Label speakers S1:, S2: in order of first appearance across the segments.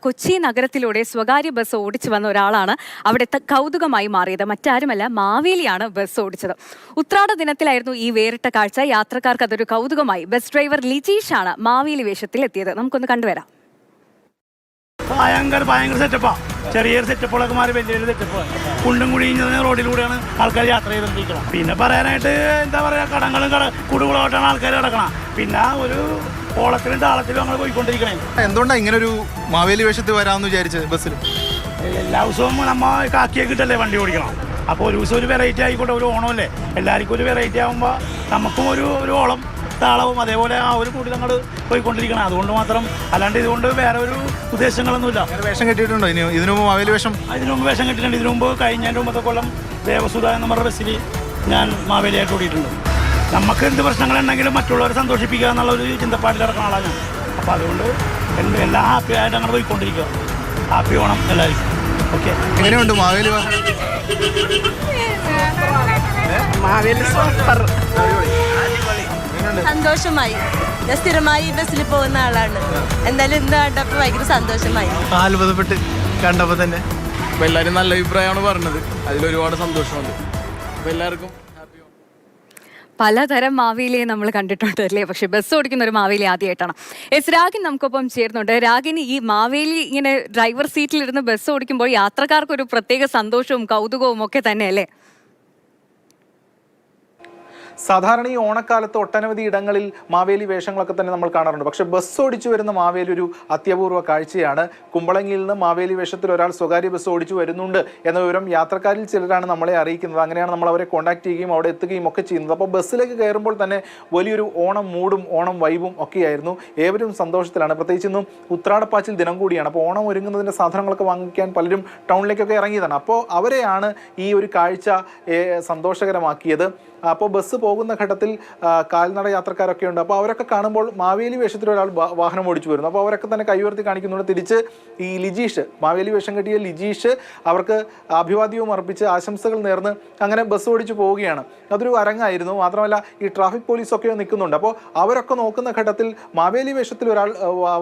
S1: കൊച്ചി നഗരത്തിലൂടെ സ്വകാര്യ ബസ് ഓടിച്ചു വന്ന ഒരാളാണ് അവിടുത്തെ കൗതുകമായി മാറിയത്. മറ്റാരുമല്ല, മാവേലിയാണ് ബസ് ഓടിച്ചത്. ഉത്രാട ദിനത്തിലായിരുന്നു ഈ വേറിട്ട കാഴ്ച. യാത്രക്കാർക്ക് അതൊരു കൗതുകമായി. ബസ് ഡ്രൈവർ ലിജീഷാണ് മാവേലി വേഷത്തിൽ എത്തിയത്. നമുക്കൊന്ന് കണ്ടുവരാം.
S2: ഭയങ്കര സെറ്റപ്പാ. ചെറിയൊരു സെറ്റപ്പുകളൊക്കെ മാറി വലിയൊരു സെറ്റപ്പ്. കുണ്ടും കുഴിഞ്ഞ റോഡിലൂടെയാണ് ആൾക്കാർ യാത്ര ചെയ്തിരിക്കണം. പിന്നെ പറയാനായിട്ട് എന്താ പറയുക, കടങ്ങളും കുടുകളോട്ടാണ് ആൾക്കാർ കിടക്കണം. പിന്നെ ഒരു ഓളത്തിലും താളത്തിലും അങ്ങനെ പോയിക്കൊണ്ടിരിക്കണേ.
S3: എന്തുകൊണ്ടാണ് ഇങ്ങനെ ഒരു മാവേലി വേഷത്തിൽ വരാമെന്ന് വിചാരിച്ചത്? ബസ്സിൽ
S2: എല്ലാ ദിവസവും നമ്മ കാക്കിയെ കിട്ടല്ലേ വണ്ടി ഓടിക്കണം. അപ്പോൾ ഒരു ദിവസം ഒരു വെറൈറ്റി ആയിക്കോട്ടെ, ഒരു ഓണമല്ലേ, എല്ലാവർക്കും ഒരു വെറൈറ്റി ആകുമ്പോൾ നമുക്കും ഒരു ഓളം താളവും അതേപോലെ ആ ഒരു കൂടി നമ്മൾ പോയിക്കൊണ്ടിരിക്കണം. അതുകൊണ്ട് മാത്രം, അല്ലാണ്ട് ഇതുകൊണ്ട് വേറെ ഒരു ഉദ്ദേശങ്ങളൊന്നുമില്ല.
S3: വേഷം കെട്ടിയിട്ടുണ്ടോ? ഇതിനു മുമ്പ് മാവേലി വേഷം?
S2: അതിനു മുമ്പ് വേഷം കെട്ടിയിട്ടുണ്ട്. ഇതിനു മുമ്പ് കഴിഞ്ഞതിൻ്റെ മുമ്പത്തെ കൊല്ലം ദേവസുധ എന്ന് പറഞ്ഞ ബസ്സിൽ ഞാൻ മാവേലിയായിട്ട് ഓടിയിട്ടുണ്ട്. നമുക്ക് എന്ത് പ്രശ്നങ്ങളുണ്ടെങ്കിലും മറ്റുള്ളവരെ സന്തോഷിപ്പിക്കുക എന്നുള്ളൊരു ചിന്തപ്പാടിൽ നടക്കുന്ന ആളാണ് ഞാൻ. അപ്പോൾ അതുകൊണ്ട് എല്ലാം ഹാപ്പി ആയിട്ട് അങ്ങനെ പോയിക്കൊണ്ടിരിക്കുക. ഹാപ്പി ഓണം എല്ലാവർക്കും. ഓക്കെ.
S3: എങ്ങനെയുണ്ട് മാവേലി?
S4: മാവേലി സൂപ്പർ, സന്തോഷമായി. ഞാൻ സ്ഥിരമായി ബസ്സിൽ പോകുന്ന ആളാണ്. എന്തായാലും ഇന്ന് കണ്ടപ്പോൾ ഭയങ്കര സന്തോഷമായി.
S3: അത്ഭുതപ്പെട്ട് കണ്ടപ്പോൾ തന്നെ.
S5: അപ്പോൾ എല്ലാവരും നല്ല അഭിപ്രായമാണ് പറഞ്ഞത്. അതിലൊരുപാട് സന്തോഷമുണ്ട്. അപ്പോൾ എല്ലാവർക്കും
S1: പലതരം മാവേലിയെ നമ്മൾ കണ്ടിട്ടുണ്ട് അല്ലേ? പക്ഷെ ബസ് ഓടിക്കുന്ന ഒരു മാവേലി ആദ്യമായിട്ടാണ്. രാഗിൻ നമുക്കൊപ്പം ചേർന്നുണ്ട്. രാഗിന് ഈ മാവേലി ഇങ്ങനെ ഡ്രൈവർ സീറ്റിലിരുന്ന് ബസ് ഓടിക്കുമ്പോൾ യാത്രക്കാർക്കൊരു പ്രത്യേക സന്തോഷവും കൗതുകവും ഒക്കെ തന്നെയല്ലേ?
S6: സാധാരണ ഈ ഓണക്കാലത്ത് ഒട്ടനവധി ഇടങ്ങളിൽ മാവേലി വേഷങ്ങളൊക്കെ തന്നെ നമ്മൾ കാണാറുണ്ട്. പക്ഷേ ബസ് ഓടിച്ചു വരുന്ന മാവേലി ഒരു അത്യപൂർവ കാഴ്ചയാണ്. കുമ്പളങ്ങിയിൽ നിന്ന് മാവേലി വേഷത്തിൽ ഒരാൾ സ്വകാര്യ ബസ് ഓടിച്ചു വരുന്നുണ്ട് എന്ന വിവരം യാത്രക്കാരിൽ ചിലരാണ് നമ്മളെ അറിയിക്കുന്നത്. അങ്ങനെയാണ് നമ്മൾ അവരെ കോൺടാക്ട് ചെയ്യുകയും അവിടെ എത്തുകയും ഒക്കെ ചെയ്യുന്നത്. അപ്പോൾ ബസ്സിലേക്ക് കയറുമ്പോൾ തന്നെ വലിയൊരു ഓണം മൂടും ഓണം വൈബും ഒക്കെയായിരുന്നു. ഏവരും സന്തോഷത്തിലാണ്. പ്രത്യേകിച്ച് ഇന്നും ഉത്രാടപ്പാച്ചിൽ ദിനം കൂടിയാണ്. അപ്പോൾ ഓണം ഒരുങ്ങുന്നതിൻ്റെ സാധനങ്ങളൊക്കെ വാങ്ങിക്കാൻ പലരും ടൗണിലേക്കൊക്കെ ഇറങ്ങിയതാണ്. അപ്പോൾ അവരെയാണ് ഈ ഒരു കാഴ്ച സന്തോഷകരമാക്കിയത്. അപ്പോൾ ബസ് പോകുന്ന ഘട്ടത്തിൽ കാൽനട യാത്രക്കാരൊക്കെ ഉണ്ട്. അപ്പോൾ അവരൊക്കെ കാണുമ്പോൾ മാവേലി വേഷത്തിൽ ഒരാൾ വാഹനം ഓടിച്ചു വരുന്നു. അപ്പോൾ അവരൊക്കെ തന്നെ കൈയുയർത്തി കാണിക്കുന്നുണ്ട്. തിരിച്ച് ഈ ലിജീഷ്, മാവേലി വേഷം കെട്ടിയ ലിജീഷ് അവർക്ക് അഭിവാദ്യവും അർപ്പിച്ച് ആശംസകൾ നേർന്ന് അങ്ങനെ ബസ് ഓടിച്ചു പോവുകയാണ്. അതൊരു അരങ്ങായിരുന്നു. മാത്രമല്ല ഈ ട്രാഫിക് പോലീസൊക്കെ നിൽക്കുന്നുണ്ട്. അപ്പോൾ അവരൊക്കെ നോക്കുന്ന ഘട്ടത്തിൽ മാവേലി വേഷത്തിൽ ഒരാൾ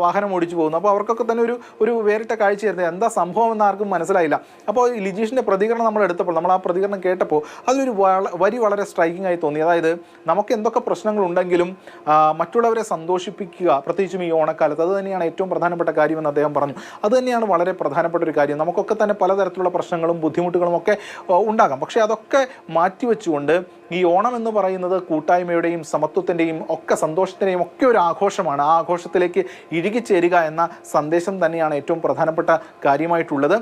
S6: വാഹനം ഓടിച്ചു പോകുന്നു. അപ്പോൾ അവർക്കൊക്കെ തന്നെ ഒരു വേറിട്ട കാഴ്ചയായിരുന്നു. എന്താ സംഭവം എന്ന് ആർക്കും മനസ്സിലായില്ല. അപ്പോൾ ഈ ലിജീഷിൻ്റെ പ്രതികരണം നമ്മൾ എടുത്തപ്പോൾ, നമ്മൾ ആ പ്രതികരണം കേട്ടപ്പോൾ അതിലൊരു വരി വളരെ സ്ട്രൈക്കിംഗ് ആയി തോന്നി. അതായത് നമുക്ക് എന്തൊക്കെ പ്രശ്നങ്ങളുണ്ടെങ്കിലും മറ്റുള്ളവരെ സന്തോഷിപ്പിക്കുക, പ്രത്യേകിച്ചും ഈ ഓണക്കാലത്ത്, അത് തന്നെയാണ് ഏറ്റവും പ്രധാനപ്പെട്ട കാര്യമെന്ന് അദ്ദേഹം പറഞ്ഞു. അത് തന്നെയാണ് വളരെ പ്രധാനപ്പെട്ട ഒരു കാര്യം. നമുക്കൊക്കെ തന്നെ പലതരത്തിലുള്ള പ്രശ്നങ്ങളും ബുദ്ധിമുട്ടുകളും ഒക്കെ ഉണ്ടാകാം. പക്ഷേ അതൊക്കെ മാറ്റിവെച്ചുകൊണ്ട് ഈ ഓണം എന്ന് പറയുന്നത് കൂട്ടായ്മയുടെയും സമത്വത്തിൻ്റെയും ഒക്കെ സന്തോഷത്തിൻ്റെയും ഒക്കെ ഒരു ആഘോഷമാണ്. ആ ആഘോഷത്തിലേക്ക് ഇഴുകിച്ചേരുക എന്ന സന്ദേശം തന്നെയാണ് ഏറ്റവും പ്രധാനപ്പെട്ട കാര്യമായിട്ടുള്ളത്.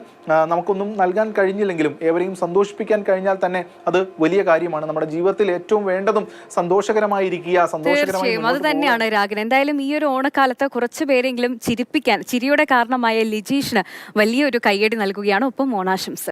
S6: നമുക്കൊന്നും നൽകാൻ കഴിഞ്ഞില്ലെങ്കിലും ഏവരെയും സന്തോഷിപ്പിക്കാൻ കഴിഞ്ഞാൽ തന്നെ അത് വലിയ കാര്യമാണ്. നമ്മുടെ ജീവിതത്തിൽ ഏറ്റവും വേണ്ടതും സന്തോഷകരമായിരിക്കുക, സന്തോഷകരമായി.
S1: അത് തന്നെയാണ് രാഗിൻ. എന്തായാലും ഈ ഒരു ഓണക്കാലത്ത് കുറച്ചു പേരെങ്കിലും ചിരിപ്പിക്കാൻ, ചിരിയുടെ കാരണമായ ലിജീഷിന് വലിയൊരു കയ്യടി നൽകുകയാണ്. ഒപ്പം ഓണാശംസ.